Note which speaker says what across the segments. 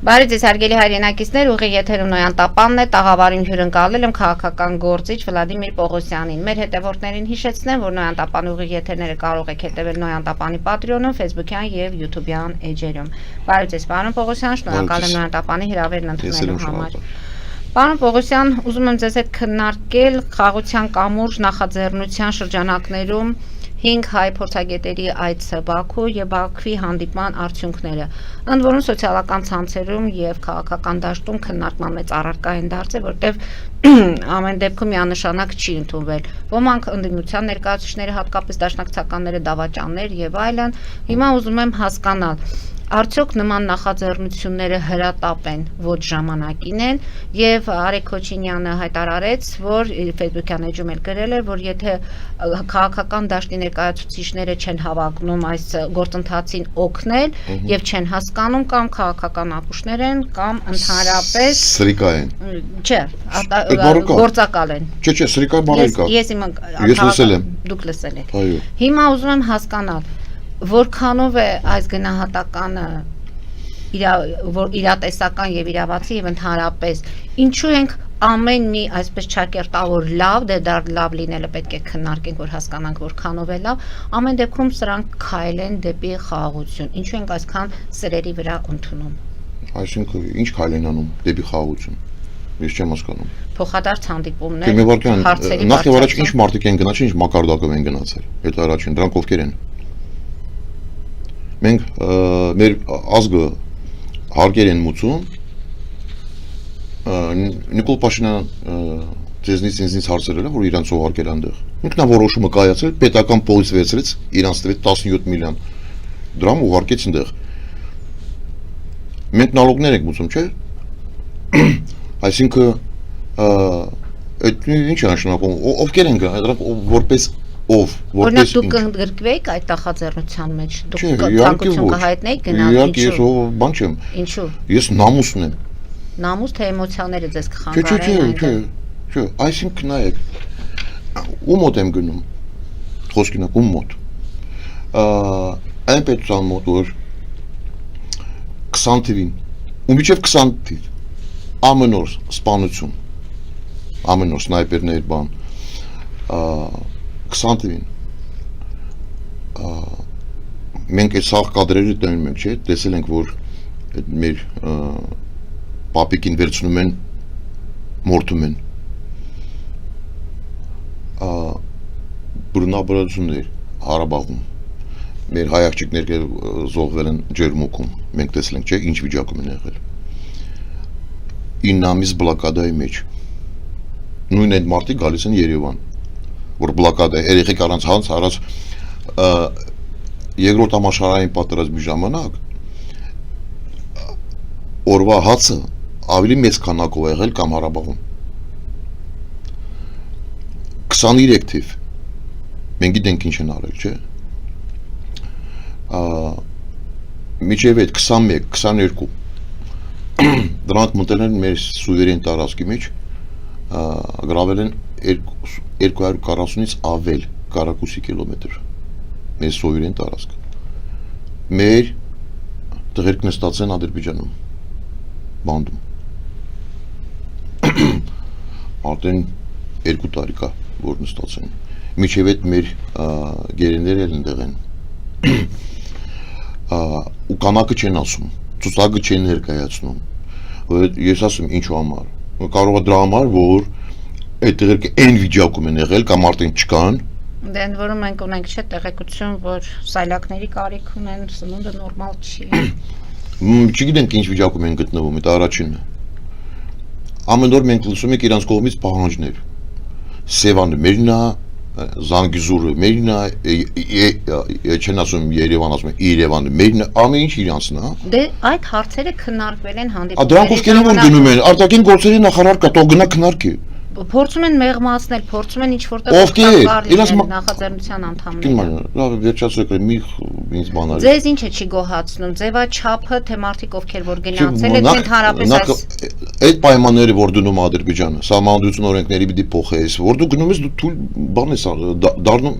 Speaker 1: Բարի ձեզ հարգելի հայրենակիցներ, ուղիղ եթերում Նոյան Տապանն է, տաղավարին հյուրընկալել եմ քաղաքական գործիչ Վլադիմիր Պողոսյանին։ Մեր հետևորդներին հիշեցնեմ, որ Նոյան Տապանի ուղիղ եթերները կարող եք հետևել Նոյան Տապանի Patreon-ում, Facebook-յան եւ YouTube-յան էջերում։ Բարի ձեզ, պարոն Պողոսյան, շնորհակալ եմ Նոյան Տապանի հրավերն ընդունելու համար։ Պարոն Պողոսյան, ուզում եմ ձեզ հետ քննարկել խաղաղության կամուրջ նախաձեռնության շրջանակներում 5 հայ փորձագետերի այցը Բաքու եւ Բաքվի հանդիպման արդյունքները, ընդ որում սոցիալական ցանցերում եւ քաղաքական դաշտում քննարկման մեծ առարկա են դարձել, որտեղ ամեն դեպքում միանշանակ չի ընդունվել։ Ոմանք ընդդիմության ներկայացուցիչները, հատկապես դաշնակցականները, դավաճաններ եւ այլն, հիմա ուզում եմ հասկանալ, արդյոք նման նախաձեռնությունները հրատապ են ոչ ժամանակին են եւ Արեգ Քոչինյանը հայտարարեց, որ Facebook-յան էջում էլ գրել է, որ եթե քաղաքական դաշտի ներկայացուցիչները չեն հավակնում այս գործընթացին օգնել եւ չեն հասկանում կամ քաղաքական ապուշներ են կամ ընդհանրապես
Speaker 2: սրիկա են։
Speaker 1: Չէ, գործակալ են։
Speaker 2: Չէ, սրիկա բառեր կա։
Speaker 1: Ես
Speaker 2: լսել եմ։
Speaker 1: Դուք լսել եք։
Speaker 2: Այո։
Speaker 1: Հիմա ուզում եմ հասկանալ որքանով է այս գնահատականը իրատեսական եւ իրավացի եւ ընդհանրապես ինչու ենք ամեն մի այսպես ճակերտավոր լավ դա լավ լինելը պետք է քննարկենք որ հասկանանք որքանով է լավ ամեն դեպքում սրանք քայլ են դեպի խաղաղություն ինչու ենք այսքան սրերի վրա ընդունում
Speaker 2: այսինքն ինչ քայլ են անում դեպի խաղաղություն ես չեմ հասկանում
Speaker 1: փոխադարձ հանդիպումներ
Speaker 2: նախ եւ առաջ ինչ մարդիկ են գնացել ինչ մակարդակով են գնացել հետո առաջին դրանք ովքեր են մենք մեր ազգը հարգեր են մուծում Նիկոլ Փաշինյան ձեզնից հարցրել է որ իրանց ողարկել այնտեղ ինքնավորոշումը կայացել պետական պոլիս վերցրեց իրանց տվեց 17 միլիոն դրամ ուղարկեց այնտեղ մենք նալոգներ ենք մուծում չէ այսինքն այդ ինչ է նշանակում ովքեր են դրանք որպես ով
Speaker 1: որպես դուք ընդգրկվեիք այդ նախաձեռնության մեջ դուք ցանկություն կհայտնեիք գնալ
Speaker 2: ինչու ես բան չեմ
Speaker 1: ինչու
Speaker 2: ես նամուս ունեմ
Speaker 1: նամուս թե էմոցիաները ձեզ կխանգարեն
Speaker 2: չէ այսինքն նայեք ու մոտ եմ գնում խոսքինակ ու մոտ այն պետության մոտ որ 20 թվին ու միջև 20 թիվ ամեն օր սպանություն ամեն օր սնայպերներ բան 20 թվին մենք այդ սաղ կադրերը տենում ենք չէ տեսել ենք որ մեր պապիկին վերցնում են մորթում են բռնաբարություններ Հարաբաղում մեր հայ աղջիկները զոհվել են Ջերմուկում մենք տեսել ենք չէ ինչ վիճակում են եղել 9 ամիս բլոկադայի մեջ նույն այդ մարդիկ գալիս են Երևան որ բլոկադա երեխեք առանց հանց առած երկրորդ համաշխարհային պատերազմի ժամանակ օրվա հացը ավելի մեծ քանակով եղել կամ Հարաբաղում 23 թիվ մենք գիտենք ինչ են արել չէ միջև այդ 21 22 դրանք մտել են մեր սուվերեն տարածքի մեջ գրավել են 240-ից ավել կարակուսի կիլոմետր մեր սովիրեն տարածք մեր տղերք նստած են Ադրբեջանում բանդում արդեն 2 տարի կա որ նստած են միջև այդ մեր գերիները ընդեղ են ու կանակը չեն ասում ցուցակը չեն ներկայացնում ես ասում ինչու համար կարող է դրա համար որ այդ տեղերը այն վիճակում են եղել կամ արդեն չկան
Speaker 1: դե ընդ որում մենք ունենք չէ տեղեկություն որ սայլակների կարիք ունեն սնունդը նորմալ չի
Speaker 2: չգիտենք ինչ վիճակում են գտնվում այդ առաջինը ամեն օր մենք լսում ենք իրանց կողմից պահանջներ Սևանը մերն է Զանգիզուրը մերն է չեն ասում Երևան ասում Երևանը մերն է ամեն ինչ իրանցն է
Speaker 1: դե այդ հարցերը քննարկվել են հանդիպումների
Speaker 2: դրանք ովքեր են որ գնում են արտաքին գործերի նախարար կա թող գնա քննարկի
Speaker 1: փորձում են մեղմացնել, փորձում են ինչ-որտեղ նախաձեռնության անդամներ։
Speaker 2: Լավ, վերջացրեք, մի ինձ բան արի։
Speaker 1: Ձեզ ինչը չի գոհացնում, ձևաչափը, թե մարդիկ ովքեր որ գնացել են, ընդհանրապես
Speaker 2: այդ պայմանները որ դնում Ադրբեջանը, սահմանադրություն օրենքների պիտի փոխես, որ դու գնում ես դու թույլ բան ես դառնում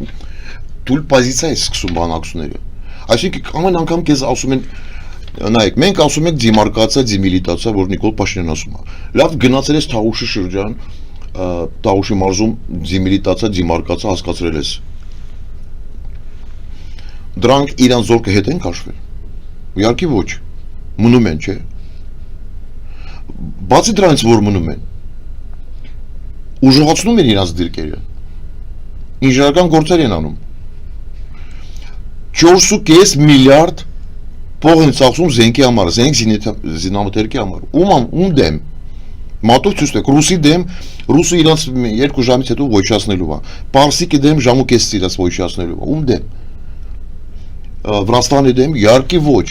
Speaker 2: թույլ պոզիցիա ես սկսում բանակցությունները։ Այսինքն ամեն անգամ քեզ ասում են նայեք, մենք ասում ենք դիմարկացիա, դիմիլիտացիա, որ Նիկոլ Փաշինյանն ասում է։ Լավ գնացել ես Թավուշի շրջան, Թավուշի մարզում դիմիլիտացիա, դիմարկացիա հասկացրել ես։ Դրանք իրան զորքը հետ են քաշվել։ Իհարկե ոչ։ Մնում են, չէ։ Բացի դրանից որ մնում են, ուժեղացնում են իրանց դիրքերը։ Ինժեներական գործեր են անում։ 4.5 միլիարդ փող են ծախսում զենքի համար, զենք զինամթերքի համար։ Ում դեմ։ Մատով ցույց տեք, ռուսի դեմ, ռուսը իրանց 2 ժամից հետո ոչնչացնելու է։ Պարսիկի դեմ ժամու կեսից իրաց ոչնչացնելու է։ Ում դեմ։ Վրաստանի դեմ, իհարկե ոչ,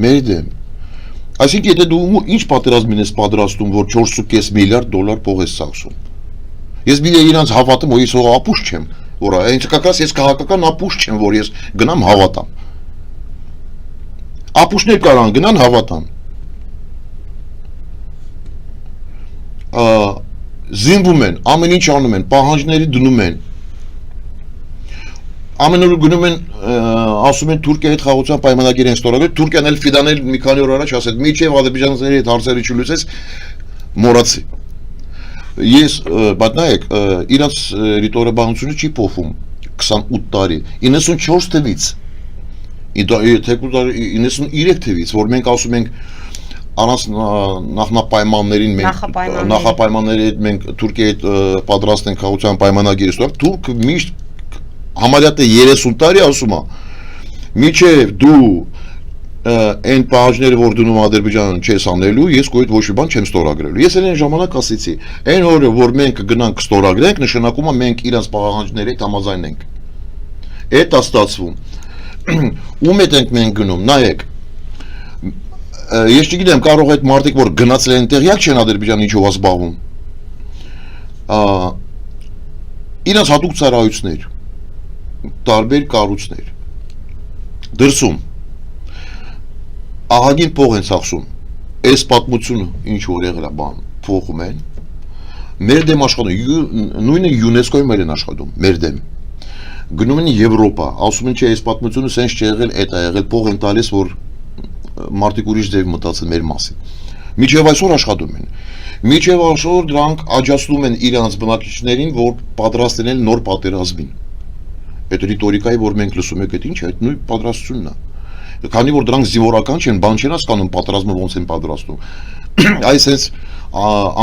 Speaker 2: մեր դեմ։ Այսինքն եթե դու ինչ պատերազմին ես պատրաստում, որ 4.5 միլիարդ դոլար փող ես ծախսում։ Ես մի իրանց հավատում, որ ես ապուշ չեմ, որ այնց կակաս ես քաղաքական ապուշ չեմ, որ ես գնամ հավատամ։ Ապուշներ կարան գնան հավատան։ Զինվում են, ամեն ինչ անում են, պահանջների դնում են։ Ամեն օր գնում են, ասում են Թուրքիայի հետ խաղաղության պայմանագիր են ստորագրել, Թուրքիան էլ Ֆիդանել մի քանի օր առաջ ասել, միջև ադրբեջանցիների հետ հարցերը չլուծես, մոռացի։ Ես, բայց նայեք, իրանց ռիտորաբանությունը չի փոխվում 28 տարի, 94 թվից, 93 թվից, որ մենք ասում ենք առանց նախնապայմաններին նախապայմանների հետ մենք Թուրքիայի հետ պատրաստ ենք խաղաղության պայմանագիր ստորագրել, Թուրքը միշտ համարյա 30 տարի ասում է, միջև դու այն պահանջները, որ դնում Ադրբեջանը չես անելու, ես քո հետ ոչ մի բան չեմ ստորագրելու։ Ես էլ այն ժամանակ ասեցի, այն օրը, որ մենք գնանք ստորագրենք, նշանակում է մենք իրանց պահանջների հետ համաձայնենք։ Էդ է ստացվում։ Ում հետ ենք մենք գնում, նայեք։ Ես չգիտեմ, կարող է այդ մարդիկ, որ գնացել են տեղյակ չեն Ադրբեջանը ինչով զբաղվում։ Իրանց հատուկ ծառայություններ, տարբեր կառույցներ։ Դրսում ահագին փող են ծախսում, այս պատմությունը ինչ որ եղել է բան, փոխում են, մեր դեմ աշխատում, նույնը ՅՈՒՆԵՍԿՕ-ում են աշխատում, մեր դեմ, գնում են Եվրոպա, ասում են չէ, այս պատմությունը սենց չի եղել, էդ է եղել, փող են տալիս, որ մարդիկ ուրիշ ձև մտածեն մեր մասին, միջև այսօր աշխատում են, միջև այսօր դրանք աջակցում են իրանց բնակիչներին, որ պատրաստ են նոր պատերազմին, այդ ռիտորիկայի, որ մենք լսում ենք, այդ ինչ է, այդ նույն պատրաստությունն է։ Քանի որ դրանք զինվորական չեն, բան չեն հասկանում պատրաստումը ոնց են պատրաստում։ Այս հենց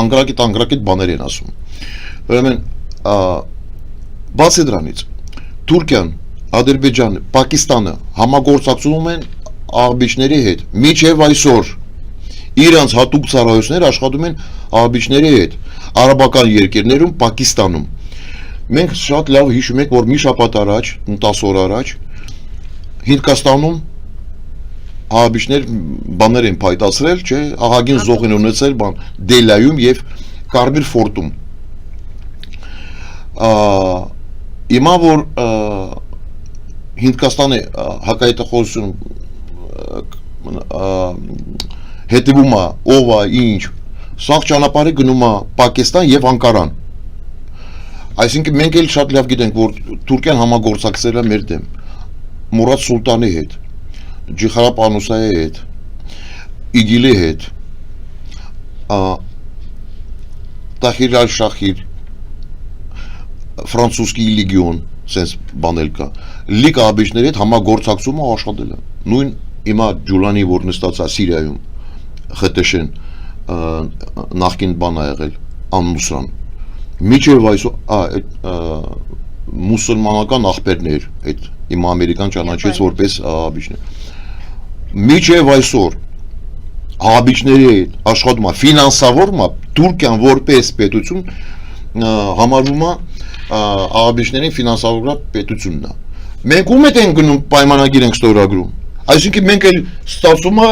Speaker 2: անգրակիտ բաներ են ասում։ Ուրեմն բացի դրանից Թուրքիան, Ադրբեջանը, Պակիստանը համագործակցում են աղբիչների հետ։ Մինչև այսօր իրանց հատուկ ծառայություններ աշխատում են աղբիչների հետ, արաբական երկրներում, Պակիստանում։ Մենք շատ լավ հիշում ենք, որ մի շաբաթ առաջ, 10 օր առաջ Հնդկաստանում աղբիչներ բաներ են փայտացրել, չէ, ահագին զոհ են ունեցել բան Դելայում եւ Կարմիր ֆորտում։ Հիմա որ Հնդկաստանի հակահետախուզություն հետևում է, ով է, ինչ, սա ճանապարհը գնում է Պակիստան եւ Անկարան։ Այսինքն մենք էլ շատ լավ գիտենք, որ Թուրքիան համագործակցել է մեր դեմ, Մուրադ Սուլտանի հետ, Ջիխարապ Անուսայի հետ, Իգիլի հետ, Տախիր Ալ-Շախիր, ֆրանսուսկի լեգիոն, sense բանել կա, լիք աղբիչների հետ համագործակցումը աշխատել է։ Նույն հիմա Ջուլանի, որ նստած է Սիրիայում, ԽՏՇ-ն նախկին բան ա եղել, Ան-Նուսրան։ Միջև այսօր մուսուլմանական ախպերներ, այդ հիմա ամերիկան ճանաչեց որպես աղբիչներ։ Միջև այսօր աղբիչների հետ աշխատում է, ֆինանսավորում է, Թուրքիան որպես պետություն համարվում է աղբիչներին ֆինանսավորող պետությունն է։ Մենք ում հետ ենք գնում պայմանագիր ենք ստորագրում։ Այսինքն մենք էլ ստացվում է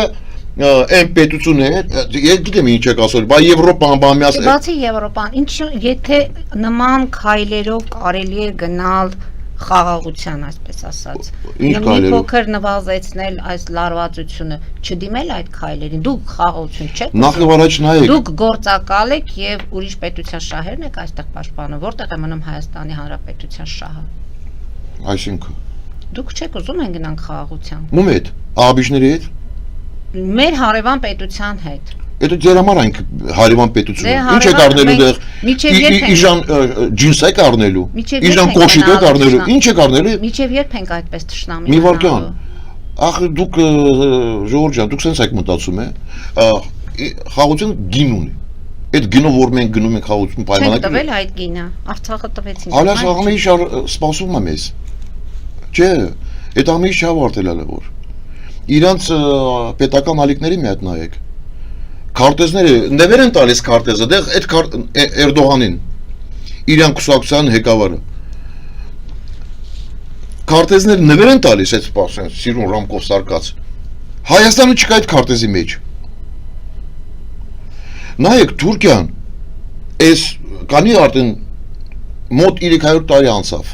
Speaker 2: այն պետությունը է, ես գիտեմ ինչ եք ասել, բայց Եվրոպան բան միաս։
Speaker 1: Բացի Եվրոպան, ինչ եթե նման քայլերով կարելի է գնալ խաղաղության, այսպես ասած։ Մի փոքր նվազեցնել այս լարվածությունը, չդիմել այդ քայլերին։ Դուք խաղաղություն չեք։
Speaker 2: Նախ առաջ նայեք։
Speaker 1: Դուք գործակալ եք եւ ուրիշ պետության շահերն եք այստեղ պաշտպանում, որտեղ է մնում Հայաստանի Հանրապետության շահը։
Speaker 2: Այսինքն
Speaker 1: դուք չեք ուզում են գնանք խաղաղության։
Speaker 2: Ում հետ, աղբիչների հետ։
Speaker 1: մեր հարևան պետության հետ։
Speaker 2: Այդ ձեր համար այնք հարևան պետությունը։ Ինչ եք առնելու դեղ։ Իժան ջինս եք առնելու։ Իժան կոշիկ եք առնելու։ Ինչ եք առնելու։
Speaker 1: Միջև երբ ենք այդպես թշնամի։
Speaker 2: Մի վարքան։ Ախ դուք Ժորժ ջան, դուք sense եք մտածում է։ Խաղաղություն գին ունի։ Այդ գինով որ մենք գնում ենք խաղաղություն պայմանագրի։
Speaker 1: Չեք տվել այդ գինը։ Արցախը տվեցին։
Speaker 2: Ալաս աղմի սպասում է մեզ։ Չէ, այդ ամի շավարտել է որ։ Իրանց պետական ալիքների մի հատ նայեք։ Քարտեզները նվեր են տալիս քարտեզը, դեղ այդ Էրդողանին իրան կուսակցության ղեկավարը քարտեզները նվեր են տալիս այդ սպասեն Սիրուն Ռամկով սարկած Հայաստանը չկա այդ քարտեզի մեջ նայեք Թուրքիան այս կանի արդեն մոտ 300 տարի անցավ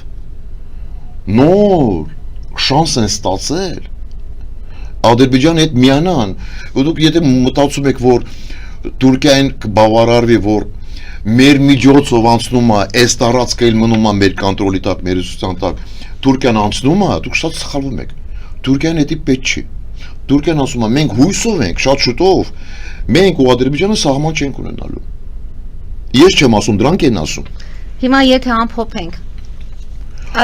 Speaker 2: նոր շանս են ստացել Ադրբեջանը հետ միանան, ու դուք եթե մտածում եք, որ Թուրքիային կբավարարվի, որ մեր միջոցով անցնում է, այս տարածքը էլ մնում է մեր կոնտրոլի տակ, մեր ուսուցան տակ, Թուրքիան անցնում է, դուք շատ սխալվում եք։ Թուրքիան հետի պետք չի։ Թուրքիան ասում է, մենք հույսով ենք, շատ շուտով, մենք ու Ադրբեջանը սահման չենք ունենալու։ Ես չեմ ասում, դրանք են ասում։
Speaker 1: Հիմա եթե ամփոփենք,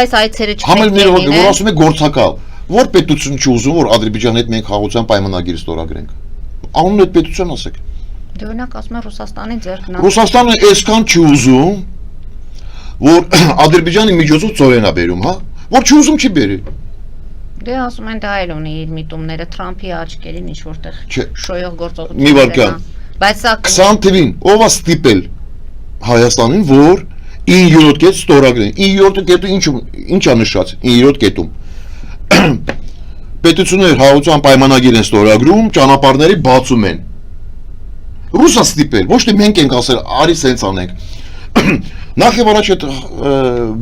Speaker 1: այս այցերը
Speaker 2: չպետք է լինեն։ Որ ասում եք գործակալ Որ պետություն չուզում, որ Ադրբեջանի հետ մենք խաղաղության պայմանագիր ստորագրենք։ Անունն այդ պետություն ասեք։
Speaker 1: Դե օրինակ ասում են Ռուսաստանի ձեռքն։
Speaker 2: Ռուսաստանը այսքան չուզում, որ Ադրբեջանի միջոցով ծովեն է բերում, հա? Որ չուզում չի բերի։
Speaker 1: Դե ասում են դա էլ ունի իր միտումները Թրամփի աչքերին ինչ որտեղ շոյող գործողություն։
Speaker 2: Մի վարքան։
Speaker 1: Բայց սա
Speaker 2: 20 թվին ով է ստիպել Հայաստանին, որ 9-րդ կետ ստորագրեն։ 9-րդ կետը ինչ է նշած 9-րդ կետում։ Պետություններ հաղորդության պայմանագիր են ստորագրում, ճանապարհների բացում են։ Ռուսը ստիպել, ոչ թե մենք ենք ասել, արի սենց անենք։ Նախ եւ առաջ այդ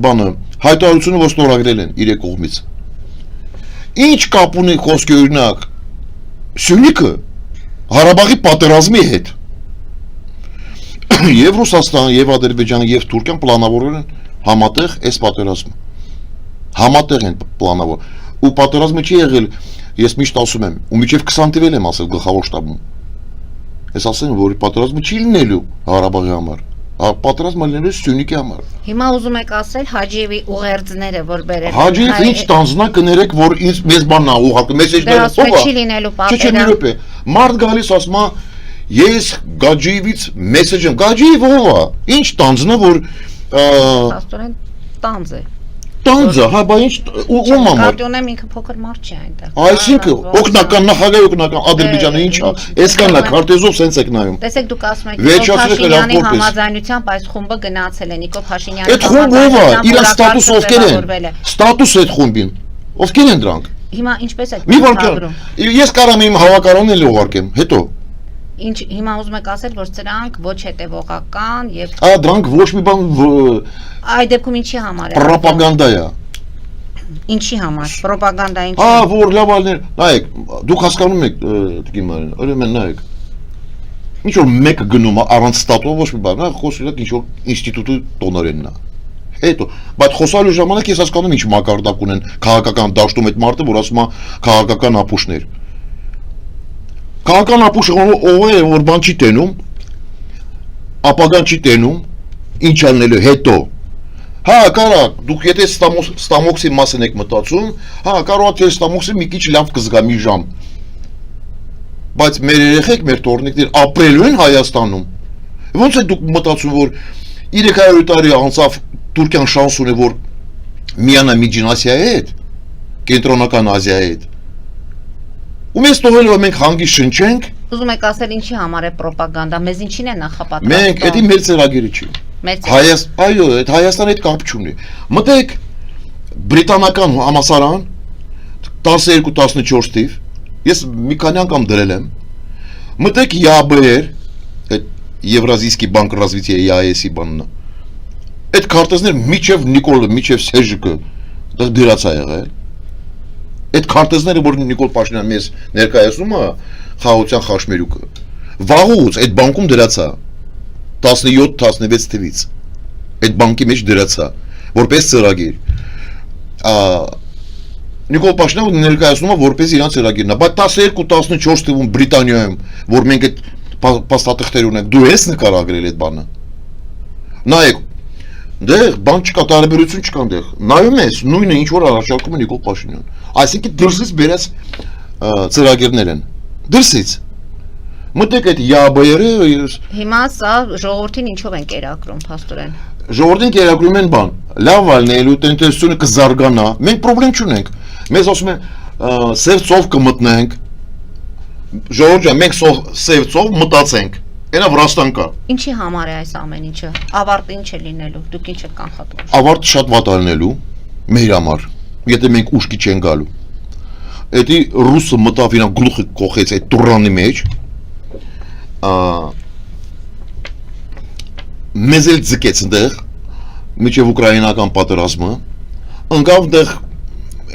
Speaker 2: բանը հայտարարությունը որ ստորագրել են իր կողմից։ Ինչ կապ ունի խոսքի օրինակ Սյունիքը Ղարաբաղի պատերազմի հետ։ Եվ Ռուսաստանը, եւ Ադրբեջանը, եւ Թուրքիան պլանավորել են համատեղ այս պատերազմը։ Համատեղ են պլանավոր։ Ու պատերազմը չի եղել, ես միշտ ասում եմ, ու միջև 20 թվին եմ ասել գլխավոր շտաբում։ Ես ասեմ, որ պատերազմը չի լինելու Ղարաբաղի համար, պատերազմը լինելու Սյունիքի համար։
Speaker 1: Հիմա ուզում եք ասել Հաջիևի ուղերձները, որ բերել։
Speaker 2: Հաջիև ինչ տանձնա կներեք, որ ինձ մեզ բաննա ուղղակի մեսեջները ով է։
Speaker 1: Չի լինելու պատերազմ։
Speaker 2: Չէ, մի րոպե։ Մարդ գալիս ասում է, ես Գաջիևից մեսեջ եմ, Գաջիև ով է։ Ինչ տանձնա, որ
Speaker 1: Աստորեն տանձ է։
Speaker 2: Տանձը, հա, բա ինչ ում համար։
Speaker 1: Կարտոնեմ ինքը փոքր մարդ չի այնտեղ։
Speaker 2: Այսինքն օգնական նախագահ օգնական Ադրբեջանը ինչ է։ Այսքանն է քարտեզով սենց եք նայում։
Speaker 1: Տեսեք դուք ասում եք Փաշինյանի համաձայնությամբ այս խումբը գնացել է Նիկոլ Փաշինյանի։
Speaker 2: Այդ խումբը ով է։ Իր ստատուս ովքեր են։ Ստատուս այդ խումբին։ Ովքեր են դրանք։
Speaker 1: Հիմա ինչպես է։
Speaker 2: Մի բան։ Ես կարամ իմ հավաքարանն էլ ուղարկեմ, հետո։
Speaker 1: Ինչ հիմա ուզում եք ասել, որ սրանք ոչ հետևողական եւ
Speaker 2: դրանք ոչ մի բան
Speaker 1: այդ դեպքում ինչի համար է։
Speaker 2: Պրոպագանդա է։
Speaker 1: Ինչի համար։ Պրոպագանդա ինչի։
Speaker 2: Որ լավ ալներ, նայեք, դուք հասկանում եք Տիկին ուրեմն նայեք։ Ինչ որ մեկը գնում է առանց ստատուով ոչ մի բան, խոսում եք ինչ որ ինստիտուտի տոնորենն է։ Հետո, բայց խոսալու ժամանակ ես հասկանում ինչ մակարդակ ունեն քաղաքական դաշտում այդ մարդը, որ ասում է քաղաքական ապուշներ։ Քաղաքական ապուշը ով է, որ բան չի տենում, ապագան չի տենում, ինչ անելու հետո։ Հա, կարա, դուք եթե ստամոքսի մասն եք մտածում, հա, կարող է թե ստամոքսը մի քիչ լավ կզգա մի ժամ։ Բայց մեր երեխեք, մեր տորնիկներ ապրելու են Հայաստանում։ Ոնց է դուք մտածում, որ 300 տարի անցավ Թուրքիան շանս ունի, որ միանա Միջին Ասիայի հետ, Կենտրոնական Ասիայի հետ։ Ու մեզ տողել որ մենք հանգիստ շնչենք։
Speaker 1: Ուզում եք ասել ինչի համար է պրոպագանդա, մեզ ինչին է նախապատրաստում։
Speaker 2: Մենք էդի մեր ծրագիրը չի։ Այո, այդ Հայաստանի հետ կապ չունի։ Մտեք բրիտանական համասարան 12-14 թիվ, ես մի քանի անգամ դրել եմ։ Մտեք ԵԱԲ-եր, այդ Եվրազիյский банк развития ԵԱԵՍ-ի բանն։ Այդ քարտեզներ միջև Նիկոլը, միջև Սերժիկը դա դրած է եղել։ Այդ քարտեզները որ Նիկոլ Փաշինյանը մեզ ներկայացնում է խաղաղության խաշմերուկը վաղուց այդ բանկում դրած է 17-16 թվից այդ բանկի մեջ դրած է որպես ծրագիր Նիկոլ Փաշինյանը ներկայացնում է որպես իրանց ծրագիրն է, բայց 12-14 թվում Բրիտանիայում, որ մենք այդ փաստաթղթեր ունենք, դու ես նկարագրել այդ բանը։ Նայեք, դեղ բան չկա, տարբերություն չկա դեղ։ Նայում ես, նույնը ինչ որ առաջարկում է Նիկոլ Փաշինյանը։ Այսինքն դրսից բերած ծրագիրներ են։ Դրսից։ Մտեք այդ ԵԱԲ-երը։
Speaker 1: Հիմա սա ժողովրդին ինչով են կերակրում, փաստորեն։
Speaker 2: Ժողովրդին կերակրում են բան։ Լավ ալնելու տնտեսությունը կզարգանա։ Մենք խնդրեմ չունենք։ Մեզ ասում են սև ծով կմտնենք։ Ժողովուրդ, մենք սև ծով մտածենք։ Այնա Վրաստան կա։
Speaker 1: Ինչի համար է այս ամեն ինչը։ Ավարտը ինչ է լինելու։ Դուք ինչ եք կանխատում։
Speaker 2: Ավարտը շատ վատ ալնելու մեր համար։ Եթե մենք ուշքի չեն գալու։ Էդի ռուսը մտավ իրան գլուխը կողեց այդ տուրանի մեջ։ Մեզ էլ ձգեց դեղ միջև ուկրաինական պատերազմը ընկավ դեղ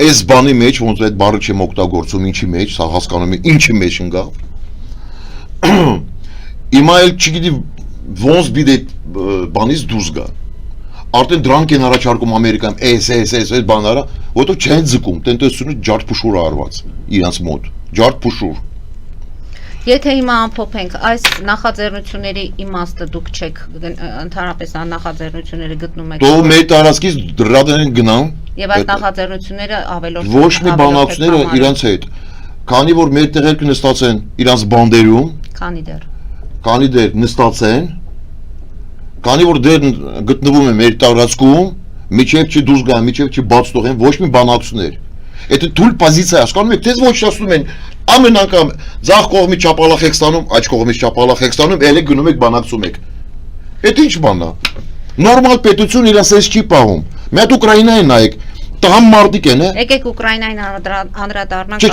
Speaker 2: այս բանի մեջ ոնց այդ բառը չեմ օգտագործում ինչի մեջ սա հասկանում եմ ինչի մեջ ընկավ հիմա էլ չգիտի ոնց բիդե բանից դուրս գա արդեն դրանք են առաջարկում Ամերիկայում այս բաները որտեղ չեն ձգում տնտեսությունը ջարդփուշուր արված իրանց մոտ ջարդփուշուր
Speaker 1: Եթե հիմա ամփոփենք այս նախաձեռնությունների իմաստը դուք չեք ընդհանրապես նախաձեռնությունները գտնում եք
Speaker 2: Դու մեր տարածքից դրադեն գնան
Speaker 1: Եվ այս նախաձեռնությունները ավելորդ
Speaker 2: Ոչ մի բանակցները իրանց հետ քանի որ մեր տեղերը նստած են իրանց բանդերում քանի դեր նստած են քանի որ դեր գտնվում են մեր տարածքում միջև չի դուրս գան միջև չի բաց թողեն ոչ մի բանակցություններ Եթե թույլ պոզիցիա հասկանում եք, դες ոչնչացնում են ամեն անգամ ձախ կողմի ճապալախ եք ստանում, աջ կողմից ճապալախ եք ստանում, ելը գնում եք բանակցում եք։ Էդ ինչ բան է։ Նորմալ պետություն իրաց էս չի պահում։ Մենք Ուկրաինային նայեք, տղամ մարտիկ են,
Speaker 1: Եկեք Ուկրաինային անդրադառնանք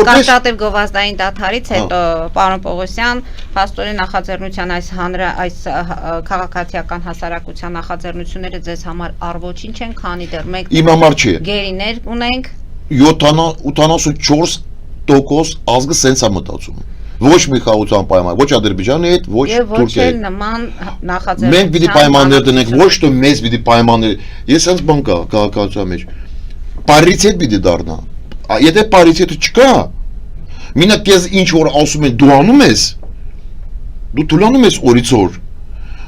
Speaker 2: Կարտատև
Speaker 1: գովազդային դադարից հետո պարոն Պողոսյան, փաստորեն նախաձեռնության այս քաղաքացիական հասարակության նախաձեռնությունները ձեզ համար առ-ոչինչ են, քանի դեռ մենք
Speaker 2: Իմ համար չի։
Speaker 1: Գերիներ ունենք
Speaker 2: 74% ազգը սենց է մտածում։ Ոչ մի խաղաղության պայման, ոչ Ադրբեջանի հետ, ոչ Թուրքիայի հետ։
Speaker 1: Նման նախաձեռնության
Speaker 2: Մենք պիտի պայմաններ դնենք, ոչ թե մեզ պիտի պայմաններ։ Ես հենց բան կա քաղաքացիության մեջ։ Պարիտետ պիտի դառնա։ Եթե պարիտետը չկա, մինակ ես ինչ որ ասում են դու անում ես, դու թուլանում ես օրից օր։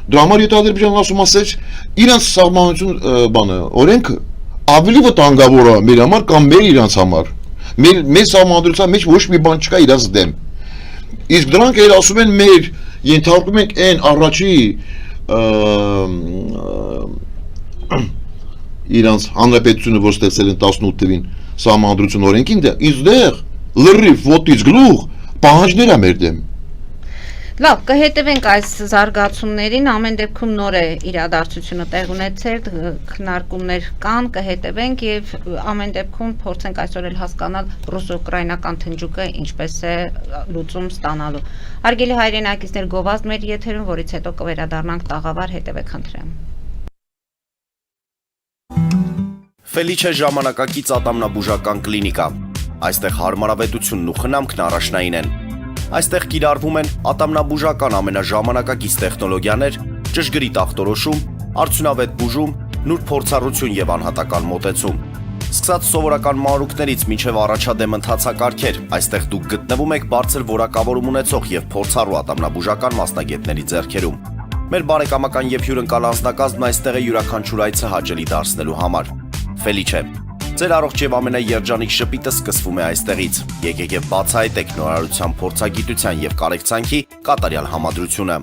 Speaker 2: Դրա համար եթե Ադրբեջանն ասում ասեց, իրանց սահմանություն բանը, օրենքը ավելի վտանգավոր է մեր համար կամ մեր իրանց համար։ Մեր սահմանադրության մեջ ոչ մի բան չկա իրանց դեմ։ Իսկ դրանք էլ ասում են մեր ենթարկում ենք այն առաջի իրանց հանրապետությունը որ ստեղծել են 18 թվին սահմանադրություն օրենքին ինձ դեղ լրիվ ոտից գլուխ պահանջներ է մեր դեմ
Speaker 1: Լավ, կհետևենք այս զարգացումներին, ամեն դեպքում նոր է իրադարձությունը տեղ ունեցել, քննարկումներ կան, կհետևենք եւ ամեն դեպքում փորձենք այսօր էլ հասկանալ ռուս-ուկրաինական թնջուկը ինչպես է լուծում ստանալու։ Հարգելի հայրենակիցներ, գովազդ մեր եթերում, որից հետո կվերադառնանք տաղավար, հետևեք խնդրեմ։
Speaker 3: Ֆելիչե ժամանակակից ատամնաբուժական կլինիկա։ Այստեղ հարմարավետությունն ու խնամքն առաջնային են։ Այստեղ կիրառվում են ատամնաբուժական ամենաժամանակակից տեխնոլոգիաներ, ճշգրիտ ախտորոշում, արդյունավետ բուժում, նուրբ փորձառություն եւ անհատական մոտեցում։ Սկսած սովորական մանրուքներից մինչև առաջադեմ ընթացակարգեր, այստեղ դուք գտնվում եք բարձր որակավորում ունեցող եւ փորձառու ատամնաբուժական մասնագետների ձեռքերում։ Մեր բարեկամական եւ հյուրընկալ անձնակազմն այստեղ է յուրաքանչյուր այցը հաճելի դարձնելու համար։ Ֆելիչե Ձեր առողջ եւ ամենաերջանիկ շպիտը սկսվում է այստեղից։ Եկեք եւ բացահայտեք նորարարության փորձագիտության եւ կարեկցանքի կատարյալ համադրությունը։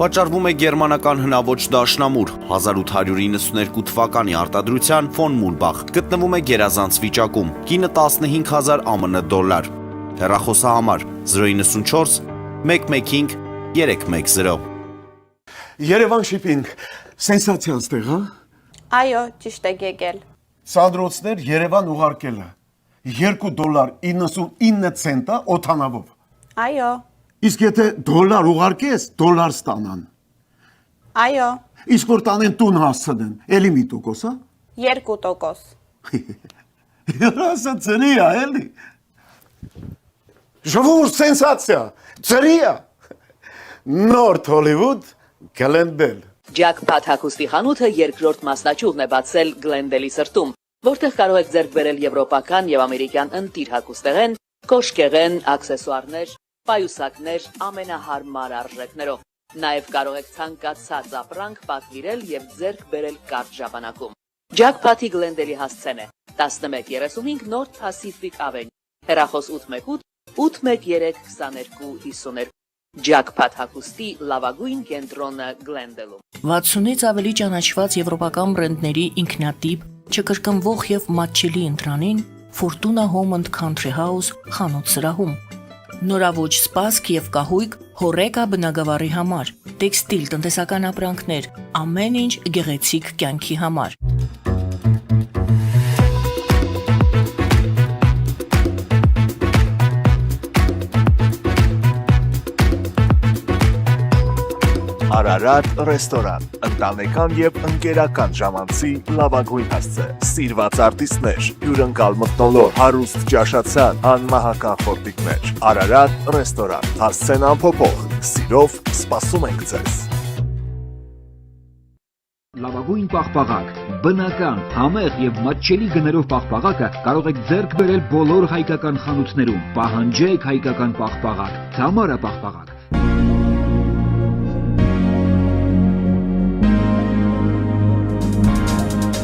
Speaker 3: Վաճառվում է գերմանական հնաոճ դաշնամուր 1892 թվականի արտադրության ֆոն Մուրբախ։ Գտնվում է գերազանց վիճակում։ Գինը 15000 ԱՄՆ դոլար։ Հեռախոսահամար 094 115 310։
Speaker 4: Երևան շիփինգ, սենսացիալ ստեղ, հա?
Speaker 5: Այո, ճիշտ եք եկել։
Speaker 4: Սանդրոցներ Երևան ուղարկելը $2.99 օթանավով։
Speaker 5: Այո,
Speaker 4: Իսկ եթե դոլար ուղարկես, դոլար ստանան։
Speaker 5: այո,
Speaker 4: Իսկ որ տանեն տուն հասցնեն, էլի մի տոկոս, հա?
Speaker 5: 2%։
Speaker 4: Երասը ծրի է, էլի։ Ժողովուրդ սենսացիա, ծրի է։ Նորթ Հոլիվուդ Գլենդել։
Speaker 6: Ջակփաթ հագուստի խանութը երկրորդ մասնաճյուղն է բացել Գլենդելի սրտում։ որտեղ կարող եք ձեռք բերել եվրոպական եւ ամերիկյան ընտիր հագուստեղեն, կոշկեղեն, աքսեսուարներ, պայուսակներ ամենահարմար արժեքներով։ Նաեւ կարող եք ցանկացած ապրանք պատվիրել եւ ձեռք բերել կարճ ժամանակում։ Jackpot-ի Glendale-ի հասցեն է 1135 North Pacific Avenue, հեռախոս 818 813 2252 Jackpot հագուստի լավագույն կենտրոնը Glendale-ում։
Speaker 7: 60-ից ավելի ճանաչված եվրոպական բրենդների ինքնատիպ, չկրկնվող եւ մատչելի ընտրանին Fortuna Home and Country House խանութ սրահում։ Նորավոճ սպասք եւ կահույք հորեկա բնագավառի համար, տեքստիլ, տնտեսական ապրանքներ, ամեն ինչ գեղեցիկ կյանքի համար։
Speaker 8: Արարատ ռեստորան, ընտանեկան եւ ընկերական ժամանցի լավագույն հասցե, սիրված արտիստներ, հյուրընկալ մթնոլորտ, հարուստ ճաշացան, անմահական խորտիկներ, Արարատ ռեստորան, հասցեն անփոփոխ, սիրով սպասում ենք ձեզ։
Speaker 9: Լավագույն պաղպաղակ, բնական, համեղ եւ մատչելի գներով պաղպաղակը կարող եք ձեռք բերել բոլոր հայկական խանութներում։ Պահանջեք հայկական պաղպաղակ, Թամարա պաղպաղակ։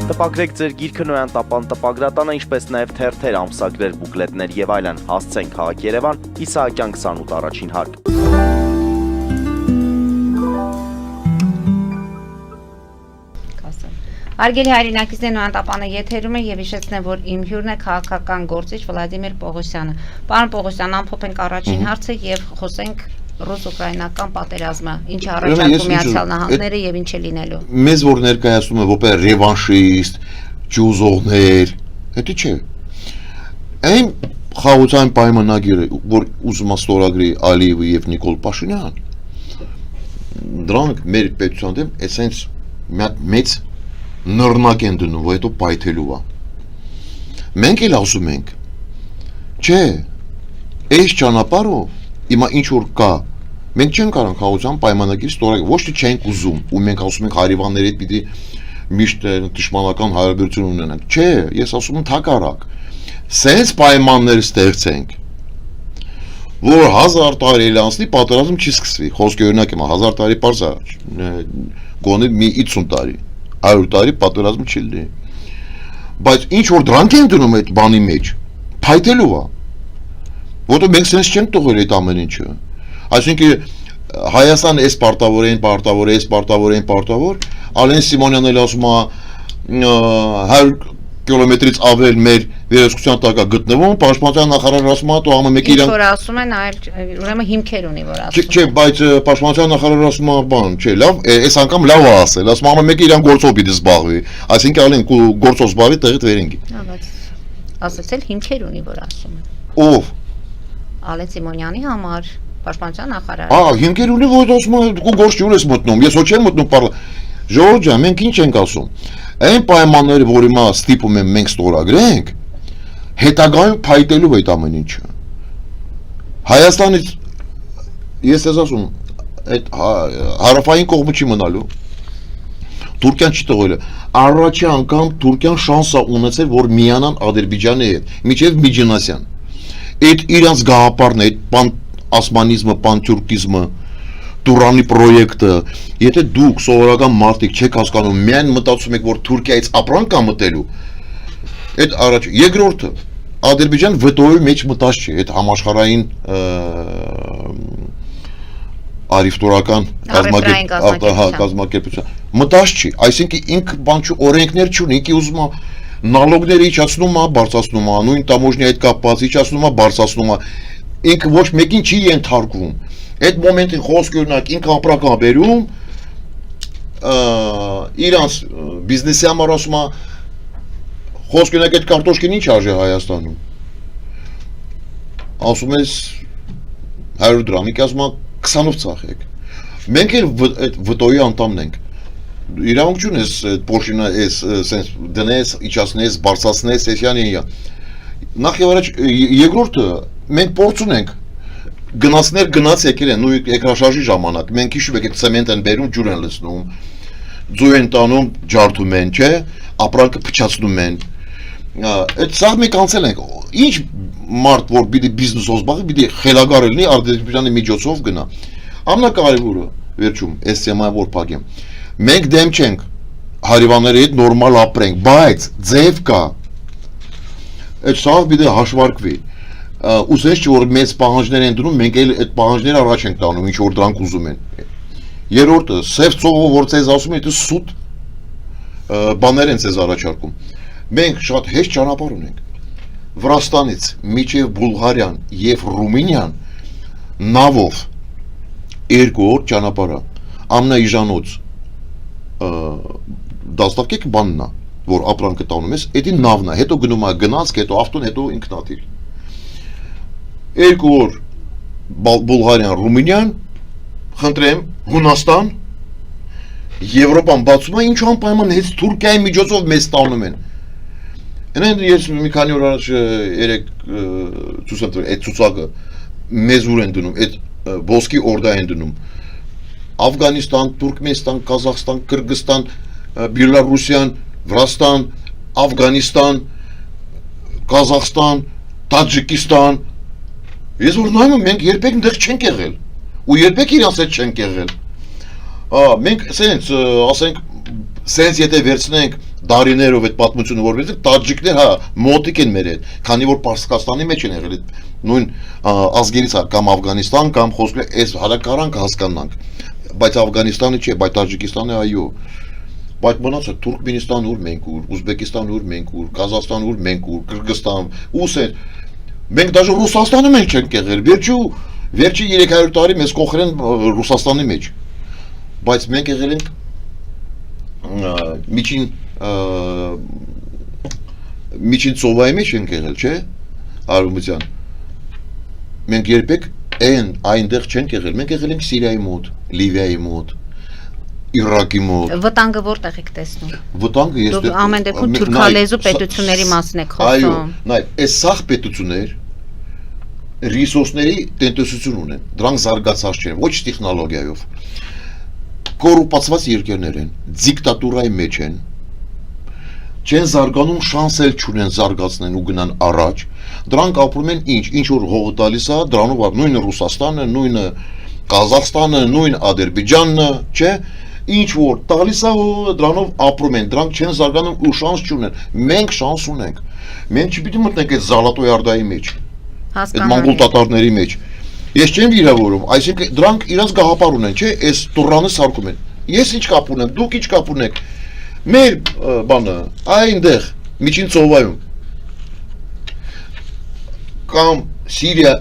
Speaker 3: Տպագրեք ձեր գիրքը Նոյան տապան տպագրատանը, ինչպես նաև թերթեր, ամսագրեր, բուկլետներ եւ այլն։ Հասցեն քաղաք Երևան, Իսահակյան 28 առաջին հարկ։
Speaker 1: Հարգելի հայրենակիցներ, Նոյան տապանը եթերում է եւ հիշեցնեմ, որ իմ հյուրն է քաղաքական գործիչ Վլադիմիր Պողոսյանը։ Պարոն Պողոսյան, ամփոփենք առաջին հարցը եւ խոսենք ռուս-ուկրաինական պատերազմը, ինչ առաջարկում Միացյալ Նահանգները եւ ինչ է լինելու։
Speaker 2: Մեզ որ ներկայացնում է որպես ռևանշիստ, ջուզողներ, դա չէ։ Այն խաղաղության պայմանագիրը, որ ուզում է ստորագրի Ալիևը եւ Նիկոլ Փաշինյան, դրանք մեր պետության դեմ էսենց մեծ նռնակ են դնում, որ հետո պայթելու է։ Մենք էլ ասում ենք, չէ, այս ճանապարհով Հիմա ինչ որ կա, մենք չենք կարող խաղաղության պայմանագիր ստորագրել, ոչ թե չենք ուզում, ու մենք ասում ենք հարևանների հետ պիտի միշտ դժմանական հարաբերություն ունենանք։ Չէ, ես ասում եմ հակառակ։ Սենց պայմաններ ստեղծենք, որ 1000 տարի անցնի պատերազմ չի սկսվի։ Խոսքը օրինակ եմ, 1000 տարի պարզ է, գոնե մի 50 տարի, 100 տարի պատերազմ չի լինի։ Բայց ինչ որ դրանք են դնում այդ բանի մեջ, փայտելու է։ Որտեղ մենք սենց չենք տողել այդ ամեն ինչը։ Այսինքն Հայաստան էս պարտավոր, Ալեն Սիմոնյանն էլ ասում է 100 կիլոմետրից ավել մեր վերահսկության տակ է գտնվում, Պաշտպանության նախարարը ասում է, տողամը մեկը իրան։
Speaker 1: Ինչ որ ասում են, այլ ուրեմն հիմքեր ունի, որ ասում։
Speaker 2: Չէ, բայց Պաշտպանության նախարարը ասում է, բան, չէ, լավ, այս անգամ լավ է ասել, ասում է, մեկը իրան գործով պիտի զբաղվի, այսինքն Ալեն գործով զբաղվի տեղից վերենգի։
Speaker 1: Հա, բայց ասացել հիմքեր ունի, որ ասում են։
Speaker 2: Ով։
Speaker 1: Ալեն Սիմոնյանի համար, Պաշտպանության նախարարը։
Speaker 2: Ահա, հիմքեր ունի, որ ասում է, դու գործ չուր ես մտնում, ես ոչ չեմ մտնում Ժողովուրդ ջան, մենք ինչ ենք ասում։ Այն պայմանները, որ հիմա ստիպում են մենք ստորագրենք, հետագայում փայտելու այդ ամեն ինչը։ Հայաստանից ես ես ասում, այդ հարավային կողմը չի մնալու։ Թուրքիան չի տողել։ Առաջի անգամ Թուրքիան շանս է ունեցել, որ միանան Ադրբեջանի հետ, միջև Միջինասյան։ Այդ իրանց գաղափարն է, այդ պան-ասմանիզմը, պան-թուրքիզմը, Տուրանի պրոյեկտը, եթե դուք սովորական մարդիկ չեք հասկանում, միայն մտածում եք, որ Թուրքիայից ապրանք կա մտելու, այդ առաջ, երկրորդը, Ադրբեջան վտոյի մեջ մտած չի, այդ համաշխարհային արիվտորական կազմակերպություն, մտած չի, այսինքն ինքը բան չի, օրենքներ չունի, ինքը ուզում է նալոգները իջացնում է, բարձրացնում է, նույն տամոժնի հետ կապված իջացնում է, բարձրացնում է, ինքը ոչ մեկին չի ենթարկվում։ Այդ մոմենտին խոսք օրինակ ինքը ապրանք բերում իրանց բիզնեսի համար ասում է խոսք օրինակ այդ կարտոշկին ինչ արժի Հայաստանում ասում ես 100 դրամ ինքը ասում է 20-ով ծախեք մենք էլ այդ վտոյի անդամն ենք իրավունք չունես Պորշինը էս սենց դնես իջացնես բարձրացնես էսյանի նախ եւ առաջ երկրորդը մենք փորձ ունենք գնացներ գնաց եկել են նույն երկրաշարժի ժամանակ մենք հիշում եք այդ ցեմենտ են բերում ջուր են լցնում ձու են տանում ջարդում են չէ ապրանքը փչացնում են Այդ սա մենք անցել ենք, ինչ մարդ, որ պիտի բիզնեսով զբաղվի, պիտի խելագար լինի, արտադրության միջոցով գնա։ Ամենակարևորը, վերջում, այս թեմայը որ փակեմ։ Մենք դեմ չենք հարևանների հետ նորմալ ապրենք, բայց ձև կա։ Այդ սա պիտի հաշվարկվի։ Ուզես չէ որ մեծ պահանջներ են դնում, մենք էլ այդ պահանջները առաջ ենք տանում, ինչ որ դրանք ուզում են։ Երրորդը, սև ծովը, որ ցեզ ասում է, դա սուտ բաներ են ցեզ առաջարկում։ Մենք շատ հեշտ ճանապարհ ունենք։ Վրաստանից մինչև Բուլղարիան եւ Ռումինիան նավով 2 օր ճանապարհ է։ Ամնաիժանոց դաստակեք բանն է, որ ապրանքը տանում ես, դա նավն է, հետո գնում է գնացք, հետո ավտոն, հետո ինքնաթիռ։ 2 օր Բուլղարիան, Ռումինիան, խնդրեմ, Հունաստան, Եվրոպան բացում է, ինչ անպայման հենց Թուրքիայի միջոցով մեզ տանում են։ Այնեն ես մի քանի օր առաջ երեք ցուցադրել այդ ցուցակը մեզ ուր են դնում, այդ ոսկի օրդա են դնում։ Աֆղանիստան, Թուրքմենստան, Կազախստան, Կырգызստան, Բելարուսիան, Վրաստան, Աֆղանիստան, Կազախստան, Տաջիկստան։ Ես որ նայում եմ, մենք երբեք այնտեղ չենք եղել ու երբեք իրանց հետ չենք եղել։ Մենք սենց ասենք սենց եթե վերցնենք դարիներով այդ պատմությունը որ վերցնենք տաջիկներ հա մոտիկ են մեր հետ քանի որ Պարսկաստանի մեջ են եղել այդ նույն ազգերից կամ Աֆղանիստան կամ խոսքը այս հարակարանք հասկանանք բայց Աֆղանիստանը չէ բայց Տաջիկստանը այո բայց մնացը Թուրքմենստան ուր մենք ուր Ուզբեկստան ուր մենք ուր Կազախստան ուր մենք ուր Կырգызստան ուս մենք դաժե Ռուսաստանում էլ չենք եղել վերջի 300 տարի մեզ կողել են Ռուսաստանի մեջ բայց մենք եղել ենք միջին ծովայի մեջ ենք եղել, չէ՞, Արևմտյան։ Մենք երբեք այնտեղ չենք եղել, մենք եղել ենք Սիրիայի մոտ, Լիվիայի մոտ, Իրաքի մոտ։
Speaker 1: Վտանգը որտեղ եք տեսնում։
Speaker 2: Վտանգը ես
Speaker 1: դուք ամեն դեպքում թուրքալեզու պետությունների մասին եք խոսում։
Speaker 2: Այո, նայ, այս սաղ պետություններ ռեսուրսների տնտեսություն ունեն, դրանք զարգացած չեն, ոչ տեխնոլոգիայով։ Կոռուպացված երկրներ են, դիկտատուրայի մեջ են, չեն զարգանում, շանս էլ չունեն զարգացնեն ու գնան առաջ, դրանք ապրում են ինչ որ հողը տալիս է, դրանով նույնը Ռուսաստանը, նույնը Կազախստանը, նույն Ադրբեջանը, չէ, ինչ որ տալիս է ու դրանով ապրում են, դրանք չեն զարգանում ու շանս չունեն, մենք շանս ունենք, մենք չպիտի մտնենք այդ Զալատոյ Արդայի մեջ, այդ մանգոլ տատարների մեջ, ես չեմ վիրավորում, այսինքն դրանք իրենց գաղափար ունեն, չէ, այս տուրանը սարքում են։ Ես ինչ կապ ունեմ, դուք ինչ կապ ունեք։ Մեր բանը, այնտեղ, միջին ծովայում կամ Սիրիա,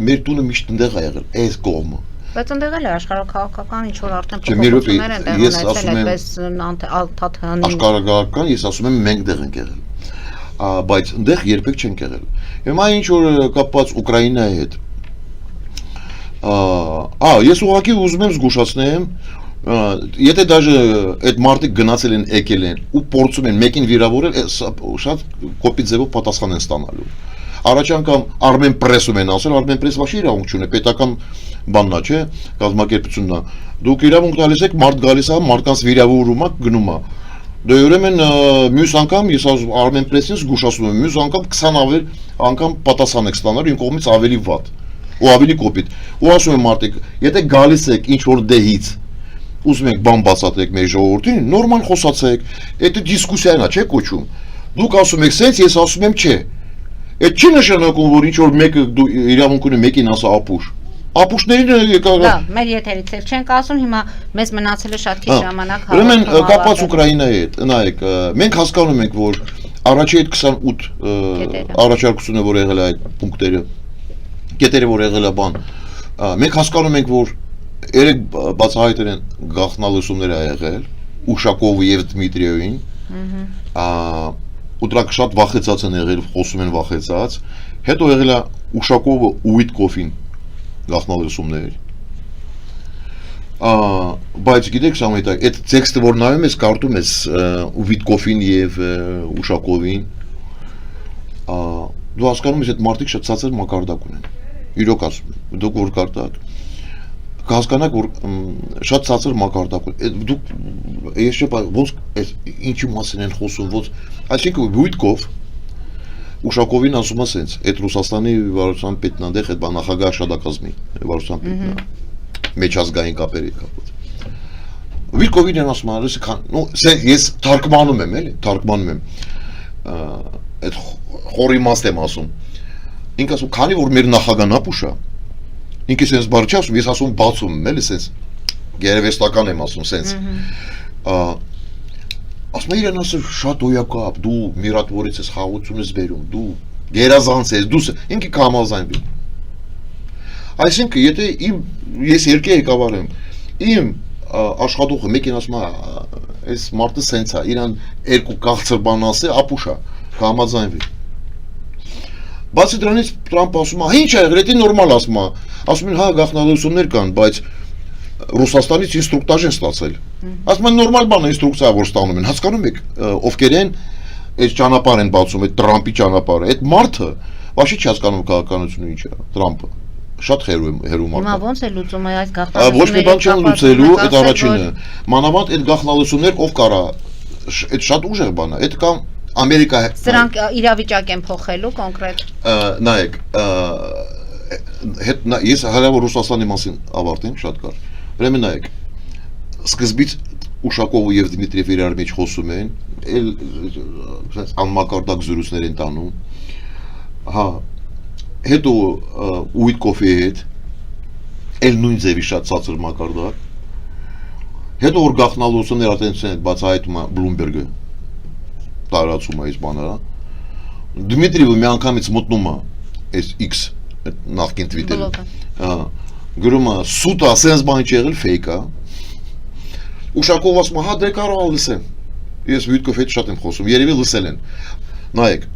Speaker 2: մեր տունը միշտ այնտեղ է եղել, այս կողմը։
Speaker 1: Բայց այնտեղ էլ է աշխարհակաղակական ինչ որ արդեն փոփոխություններ են տեղի ունեցել, այդպես Ալթաթյանին։
Speaker 2: Աշխարհակաղակական, ես ասում եմ մենք դեղ ենք եղել։ Բայց այնտեղ երբեք չենք եղել։ Հիմա ինչ որ կապված Ուկրաինայի հետ ես ուղղակի ուզում եմ զգուշացնեմ, եթե դաժե այդ մարդիկ գնացել են եկել են ու փորձում են մեկին վիրավորել, շատ կոպիտ ձևով պատասխան են ստանալու։ Առաջ անգամ Armen Press-ում են ասել, Armen Press-ը ոչ իրավունք չունի, պետական բանն է, չէ, կազմակերպությունն է։ Դուք իրավունք տալիս եք, մարդ գալիս է, մարդկանց վիրավորում է, գնում է։ Դե ուրեմն մյուս անգամ ես Armen Press-ին զգուշացնում եմ, մյուս անգամ 20 անգամ պատասխան եք ստանալու, իմ կողմից ավելի վատ ու ավելի կոպիտ։ Ու ասում եմ մարդիկ, եթե գալիս եք ինչ որ դեհից, ուզում եք բան բացատրեք մեր ժողովրդին, նորմալ խոսացեք, դա դիսկուսիան է, չէ՞ կոչում։ Դուք ասում եք սենց, ես ասում եմ չէ։ Այդ չի նշանակում, որ ինչ որ մեկը իրավունք ունի մեկին ասա ապուշ։ Ապուշներին եկավ։
Speaker 1: Դա մեր եթերից էլ չենք ասում, հիմա մեզ մնացել է շատ քիչ ժամանակ։
Speaker 2: Ուրեմն կապված Ուկրաինայի հետ, նայեք, մենք հասկանում ենք, որ առաջի այդ 28 առաջարկությունը, որ եղել է այդ պունկտերը, կետերը, որ եղել է բան, մենք հասկանում ենք, որ երեք բացահայտել են գաղտնալսումներ ա եղել, Ուշակովը և Դմիտրիևին, ու դրանք շատ վախեցած են եղել, խոսում են վախեցած, հետո եղել է Ուշակովը ու Ուիտկոֆին գաղտնալսումներ, բայց գիտեք Սամայտակ, այդ տեքստը, որ նայում ես, կարդում ես Ուիտկոֆին և Ուշակովին, դու հասկանում ես, այդ մարդիկ շատ ցածր մակարդակ ունեն, իրոք ասում եմ, դուք որ կարդաք, կհասկանաք, որ շատ ցածր մակարդակ ունեն, դուք, ես չեմ ոնց ինչի մասին են խոսում, ոնց, այսինքն Ուիտկով Ուշակովին ասում է սենց, այդ Ռուսաստանի վարչության պետն այնտեղ այդ նախագահ շադակազմի վարչության պետն մեջազգային կապերի կապված։ Վիրկովին ասում է, ես թարգմանում եմ, էլի, թարգմանում եմ այդ խորի մաս եմ ասում։ Ինքը ասում, քանի որ մեր նախագահն ապուշ է, ինքը սենց բառ չի ասում, ես ասում բացում եմ, էլի սենց գերեվեստական եմ ասում, սենց։ Ասում իրեն ասում շատ օյակապ, դու միրատվորից ես խաղություն ես բերում, դու գերազանց ես, դու ինքը կհամաձայնվի։ Այսինքն, եթե ես երկի եկավար եմ, իմ աշխատողը մեկին ասում է, այս մարդը սենց է, իրան երկու քաղցր բան ասի, ապուշ է, կհամաձայնվի։ Բացի դրանից Տրամպը ասում է, ինչ է եղել, դա նորմալ ասում է, ասում են հա գաղտնալություններ կան, բայց Ռուսաստանից ինստրուկտաժ են ստացել։ Ասում են նորմալ բան է ինստրուկցիա որ ստանում են, հասկանում եք, ովքեր են այդ ճանապարհ են բացում, այդ Տրամպի ճանապարհը, այդ մարդը ոչինչ չի հասկանում քաղաքականությունը ինչ է, Տրամպը։ Շատ հերու մարդ։
Speaker 1: Հիմա ոնց է լուծում այս
Speaker 2: Ոչ մի բան չեն լուծելու, այդ առաջինը։ Մանավանդ այդ գաղտնալություններ ով կարա, այդ շատ ուժեղ բան է, այդ կամ Ամերիկա
Speaker 1: Սրանք իրավիճակ են փոխելու կոնկրետ։
Speaker 2: Նայեք, ես հարավոր Ռուսաստանի մասին ավարտեմ շատ կար։ Ուրեմն նայեք, սկզբից Ուշակովը եւ Դմիտրիև իրար մեջ խոսում են, անմակարդակ զրույցներ են տանում։ Հա, հետո Ուիտկոֆի հետ էլ նույն ձևի շատ ցածր մակարդակ։ Հետո որ գաղտնալություններ ատենցիան բացահայտում է Բլումբերգը տարածում է այս բաները։ Դմիտրիևը մի անգամից մտնում է այս X նախկին Twitter-ը։ Գրում է սուտա սենց բան չի եղել ֆեյք է։ Ուշակով ասում է հա դե կարող լսեմ։ Ես Վիտկով հետ շատ եմ խոսում, երևի լսել են։ Նայեք,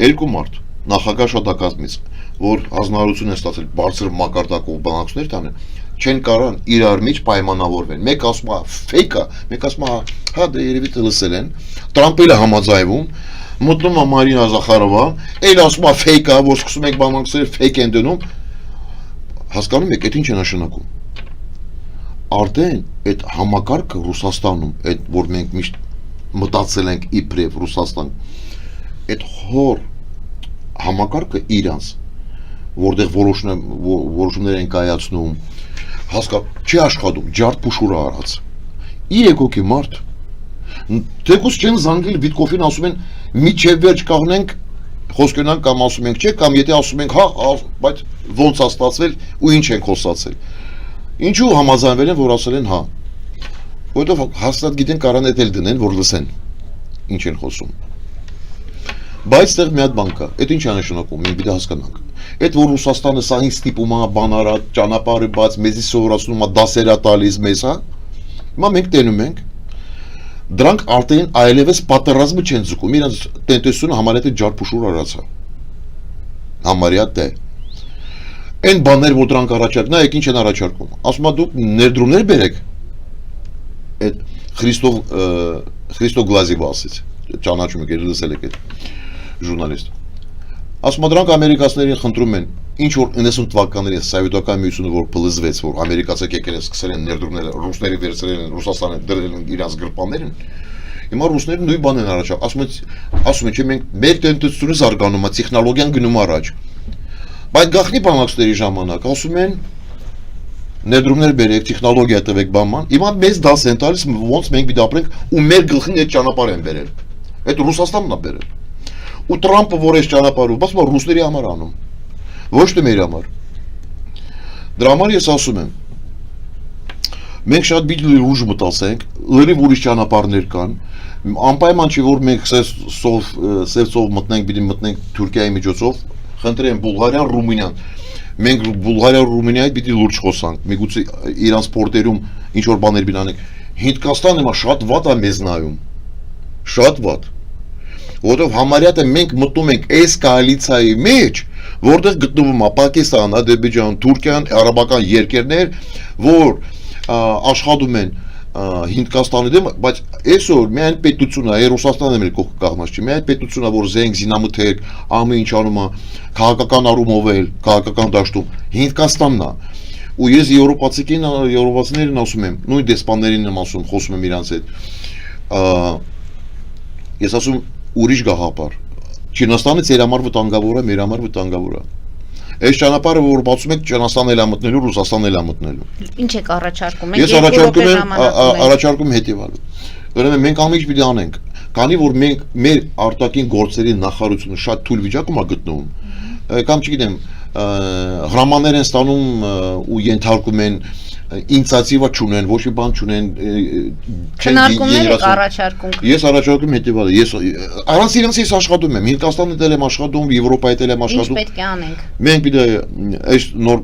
Speaker 2: երկու մարդ նախագահ շատակազմից, որ հանրություն են ստացել բարձր մակարդակով բանակցություններ տանեն, չեն կարան իրար մեջ պայմանավորվեն։ Մեկ ասում է ֆեյք է, մեկ ասում է հա դե երևի լսել են։ Տրամպը համաձայնվում, մտնում է Մարինա Զախարովան, էլ ասում է ֆեյք է, որ սկսում եք բանակցել ֆեյք են դնում։ Հասկանում եք, այդ ինչ է նշանակում։ Արդեն այդ համակարգը Ռուսաստանում, այդ որ մենք միշտ մտածել ենք իբրև Ռուսաստան, այդ հոր համակարգը իրանց, որտեղ որոշումներ են կայացնում, չի աշխատում, ջարդ փուշուրա արած։ 3 հոգի մարդ, թեկուզ չեն զանգել Վիտկոֆին, ասում են միջև վերջ կաղնենք, խոսքենանք կամ ասում ենք չէ, կամ եթե ասում ենք հա, բայց ոնց է ստացվել ու ինչ են խոսացել։ Ինչու համաձայնվել են, որ ասել են հա։ Որովհետև հաստատ գիտեն կարան էդ էլ դնեն, որ լսեն ինչ են խոսում։ Բայց այդտեղ մի հատ բան կա, այդ ինչ է նշանակում, մենք պիտի հասկանանք։ Այդ որ Ռուսաստանը սա ինձ ստիպում է բանարա, ճանապարհը բաց, մեզի սովորացնում է դասեր է տալիս մեզ, հա։ Հիմա մենք տենում ենք, դրանք արդեն այլևս պատերազմը չեն ձգում, իրենց տնտեսությունը համարյա թե ջարփուշուր արած է։ Համարյա թե։ Այն բաներ, որ դրանք առաջարկում, նայեք ինչ են առաջարկում։ Ասում է դուք ներդրումներ բերեք։ Այդ Խրիստո Գլազիվասից, ճանաչում եք, լսել եք այդ ժուրնալիստ։ Ասում է դրանք ամերիկացիներին խնդրում են, ինչ որ 90 թվականներին Սովետական միությունը որ փլզվեց, որ ամերիկացիք եկել են սկսել են ներդրումներ, ռուսների վերցրել են, Ռուսաստանը դրել են իրենց գրպաններին։ Հիմա ռուսները նույն բանն են առաջարկում, ասում են, չէ, մենք մեր տնտեսությունը զարգանում է, տեխնոլոգիան գնում առաջ։ Բայց գաղտնի բանակցությունների ժամանակ ասում են ներդրումներ բերեք, տեխնոլոգիա տվեք բանման։ Հիմա մեզ դաս են տալիս, ոնց մենք պիտի ապրենք ու մեր գլխին այդ ճանապարհ են բերել։ Այդ Ռուսաստանն է բերել։ Ու Տրամպը որ այս ճանապարհով, բաց որ ռուսների համար անում։ Ոչ թե մեր համար։ Դրա համար ես ասում եմ, մենք շատ պիտի ուժ մտածենք, լրիվ ուրիշ ճանապարհներ կան։ Անպայման չի որ մենք սերծով մտնենք, պիտի մտնենք Թուրքիայի միջոցով, խնդրեմ Բուլղարիան, Ռումինիան։ Մենք Բուլղարիա, Ռումինիայի պիտի լուրջ խոսանք, միգուցե իրանց պորտերում ինչ որ բաներ բինանենք։ Հնդկաստանը հիմա շատ վատ է մեզ նայում։ Շատ վատ։ Որովհետև համարյա թե մենք մտնում ենք այս կոալիցիայի մեջ, որտեղ գտնվում է Պակիստան, Ադրբեջան, Թուրքիան, արաբական երկրներ, որ աշխատում են Հնդկաստանի դեմ, բայց այսօր միայն պետությունը, Ռուսաստանը մեր կողքը կաղնած չի, միայն պետությունը, որ զենք, զինամթերք, ամեն ինչ անում է, քաղաքական առումով էլ, քաղաքական դաշտում, Հնդկաստանն է։ Ու ես եվրոպացիներին ասում եմ, նույն դեսպաններին եմ ասում, խոսում եմ իրանց հետ։ Ես ասում ուրիշ գաղափար Չինաստանից իր համար վտանգավոր է, մեր համար վտանգավոր է։ Այս ճանապարհը, որ բացում եք, Չինաստանն էլ է մտնելու, Ռուսաստանն էլ է մտնելու։
Speaker 1: Ինչ եք առաջարկում։
Speaker 2: Ես առաջարկում հետևալը։ Ուրեմն մենք ամեն ինչ պիտի անենք, քանի որ մենք մեր արտաքին գործերի նախարարությունը շատ թույլ վիճակում է գտնվում, կամ չգիտեմ, հրամաններ են ստանում ու ենթարկում են ինցիատիվա չունեն, ոչ մի բան չունեն,
Speaker 1: քննարկումներ եք առաջարկում։
Speaker 2: Ես առաջարկում հետևալը, ես առանց իրենց ես աշխատում եմ, Հնդկաստանի դել եմ աշխատում, Եվրոպայի դել եմ աշխատում։
Speaker 1: Ինչ պետք է անենք։
Speaker 2: Մենք պիտի այս նոր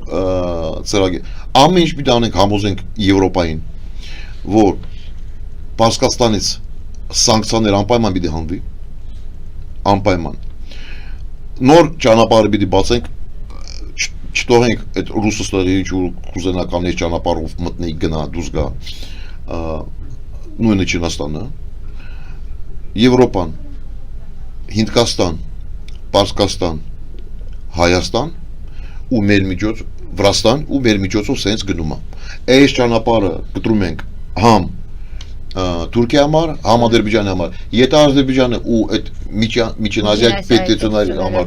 Speaker 2: ծրագիր, ամեն ինչ պիտի անենք, համոզենք Եվրոպային, որ Պարսկաստանից սանկցիաներ անպայման պիտի հանվի, անպայման։ Նոր ճանապարհը պիտի բացենք, չթողենք այդ Ռուսաստանի կուզենական այս ճանապարհով մտնի գնա դուրս գա նույնը Չինաստանը, Եվրոպան, Հնդկաստան, Պարսկաստան, Հայաստան ու մեր միջոց Վրաստան ու մեր միջոցով սենց գնում է։ Այս ճանապարհը կտրում ենք համ Թուրքիա համար, համ Ադրբեջանի համար։ Եթե Ադրբեջանը ու այդ միջինազիակ պետությունների համար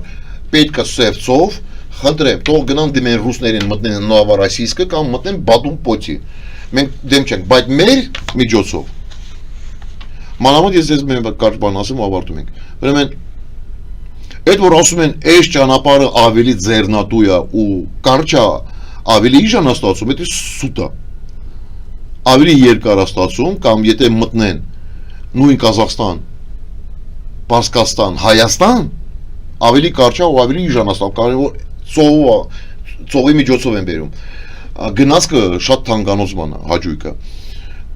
Speaker 2: պետք է սերծով, խնդրեմ, թող գնան դիմեն ռուսներին մտնեն Նովորոսիյսկը կամ մտնեն Բաթում Պոթի։ Մենք դեմ չենք, բայց մեր միջոցով։ Մանավանդ ես մեզ կարճ բան ասեմ ու ավարտում ենք։ Ուրեմն այդ որ ասում են, այս ճանապարհը ավելի ձեռնատու է ու կարճ է, ավելի իժան է ստացում, դա սուտ է։ Ավելի երկար է ստացում, կամ եթե մտնեն նույն Կազախստան, Պարսկաստան, Հայաստան, ավելի կարճ է ու ավելի իժան է ստացում, քանի որ ծովի միջոցով են բերում։ Գնացքը շատ թանկանոցման է, հաճույքը։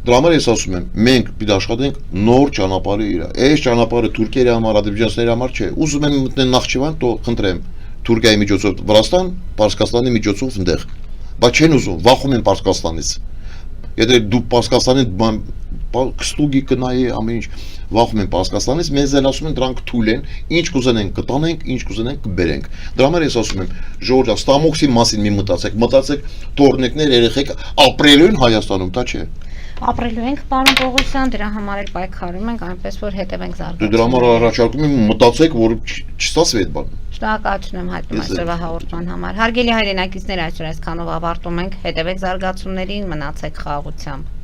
Speaker 2: Դրա համար ես ասում եմ, մենք պիտի աշխատենք նոր ճանապարհի իր։ Այս ճանապարհը Թուրքիայի համար, ադրբեջանցիների համար չէ։ Ուզում են մտնեն Նախճիվան, թող խնդրեմ Թուրքիայի միջոցով Վրաստան, Պարսկաստանի միջոցով այնտեղ։ Բայց չեն ուզում, վախում են Պարսկաստանից։ Եթե դու Պարսկաստանից կստուգի կնայի ամեն ինչ, վախում են Պարսկաստանից, մեզ էլ ասում են դրանք թույլ են, ինչ կուզենենք կտանենք, ինչ կուզենենք կբերենք։ Դրա համար ես ասում եմ, ժողովուրդ, ստամոքսի մասին մի մտածեք, թորնիկներ, երեխեք ապրելու են Հայաստանում, դա չէ։
Speaker 1: Ապրելու ենք, պարոն Պողոսյան, դրա համար էլ պայքարում ենք, այնպես որ հետևենք զարգացումներին։
Speaker 2: Դու դրա համար առաջարկում եմ մտածեք, որ չստացվի այդ բանը։
Speaker 1: Շնորհակալություն եմ հայտնում այսօրվա հաղորդման համար։ Հարգելի հայրենակիցներ, այսօր այսքանով ավարտում ենք, հետևեք զարգացումներին, մնացեք խաղաղությամբ։